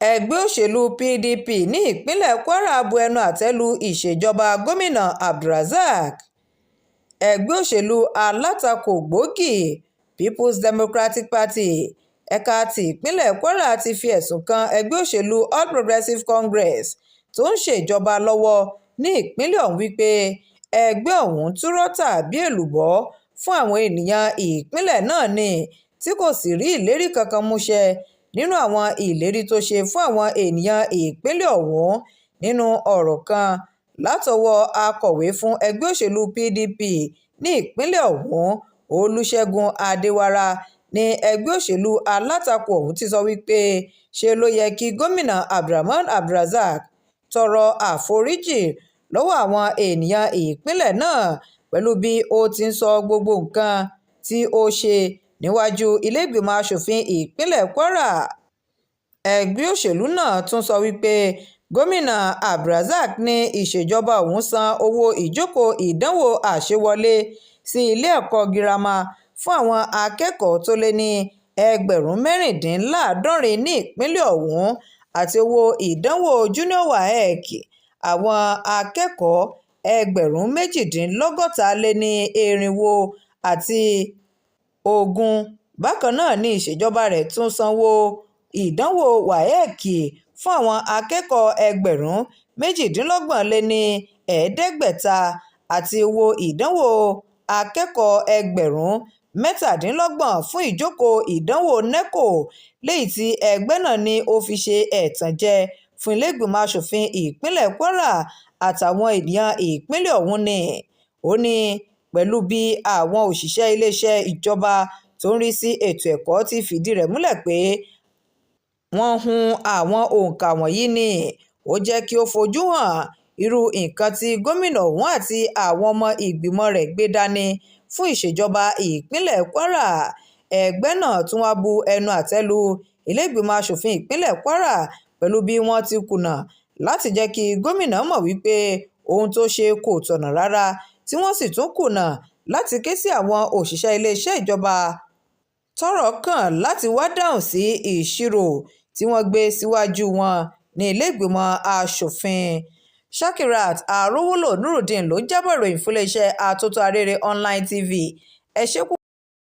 ẹgbẹ́ òṣèlú PDP ní ìpínlẹ̀ Kwara bu ẹnu àtẹ́ lu ìṣèjọba gómìnà Abdulrasaq. ẹgbẹ́ òṣèlú alátakò gbòógì People's Democratic Party ẹ̀ka ti ìpínlẹ̀ Kwara ti fi ẹ̀sùn kan ẹgbẹ́ òṣèlú All Progressives Congress tó ń ṣèjọba lọ́wọ́ ní ìpínlẹ̀ ọ̀hún wípé ẹgbẹ́ ọ̀hún túrọ́ tà bí èlùbọ́ fún àwọn ènìyàn ìpínlẹ̀ náà ni tí kò sì rí ìlérí kankan múṣẹ nínú àwọn ìlérí tó ṣe fún àwọn ènìyàn ìpínlẹ̀ ọ̀hún. Nínú ọ̀rọ̀ kan látọwọ́ akọ̀wé fún ẹgbẹ́ òṣèlú PDP ní ìpínlẹ̀ ọ̀hún, Olúṣẹ́gun Adéwárà, ní ẹgbẹ́ òṣèlú alátakò ọ̀hún ti sọ wípé ṣe ló yẹ kí gómìnà Abdulrahman Abdulrazak tọrọ àforíjì lọ́wọ́ àwọn ènìyàn ìpínlẹ̀ náà pẹ̀lú bí ó ti ń sọ gbogbo nǹkan tí ó ṣe níwájú ilé-ìgbìmọ̀ asòfin ìpínlẹ̀ Kwara. ẹgbẹ́ òṣèlú náà tún sọ wípé gómìnà Abdulrazak ní ìṣèjọba òun san owó ìjókòó ìdánwò àṣewọlé sí ilé ẹ̀kọ́ girama fún àwọn akẹ́kọ̀ọ́ tó lé ní ẹgbẹ̀rún mẹ́rìndínláàádọ́rin ní ìpínlẹ̀ ọ̀hún àti owó ìdánwò junior WAEC àwọn akẹ́kọ̀ọ́ ẹgbẹ̀rún méjìdínlọ́gọ́ta-lé-ní-irinwó àti 20. Bákan náà ni ìṣèjọba rẹ̀ tún sanwó ìdánwò WAEC fún àwọn akẹ́kọ̀ọ́ ẹgbẹ̀rún méjìdínlọ́gbọ̀n-lé-ní-ẹ̀ẹ́dẹ́gbẹ̀ta àti owó ìdánwò akẹ́kọ̀ọ́ ẹgbẹ̀rún mẹ́tàdínlọ́gbọ̀n fún ìjókòó ìdánwò NECO, léyìí tí ẹgbẹ́ náà ní ó fi ṣe ẹ̀tànjẹ fún ilé-ìgbìmọ̀ asòfin ìpínlẹ̀ Kwara àtàwọn ènìyàn ìpínlẹ̀ ọ̀hún ni. Ó ní pẹ̀lú bí àwọn òṣìṣẹ́ iléeṣẹ́ ìjọba tó ń rí sí ètò ẹ̀kọ́ ti fìdí rẹ̀ múlẹ̀ pé wọ́n hun àwọn òǹkà wọ̀nyí ni ó jẹ́ kí ó fojú hàn irú nǹkan tí gómìnà ọ̀hún àti àwọn ọmọ ìgbìmọ̀ rẹ̀ gbé dání fún ìṣèjọba ìpínlẹ̀ Kwara. ẹgbẹ́ náà tún wá bu ẹnu àtẹ́ lu ilé-ìgbìmọ̀ asòfin ìpínlẹ̀ Kwara pẹ̀lú bí wọ́n ti kùnà láti jẹ́ kí gómìnà mọ̀ wípé ohun tó ṣe kò tọ̀nà rárá, tí wọ́n sì tún kùnà láti ké sí àwọn òṣìṣẹ́ iléeṣẹ́ ìjọba tọ́rọ̀ kàn láti wá dáhùn sí ìṣirò tí wọ́n gbé síwájú wọn ní ilé-ìgbìmọ̀ asòfin. Shakirat Arówólò Nurudeen ló ń jábọ̀ ìròyìn fún iléeṣẹ́ Atótó Arére Online TV. ẹ ṣé púpọ̀.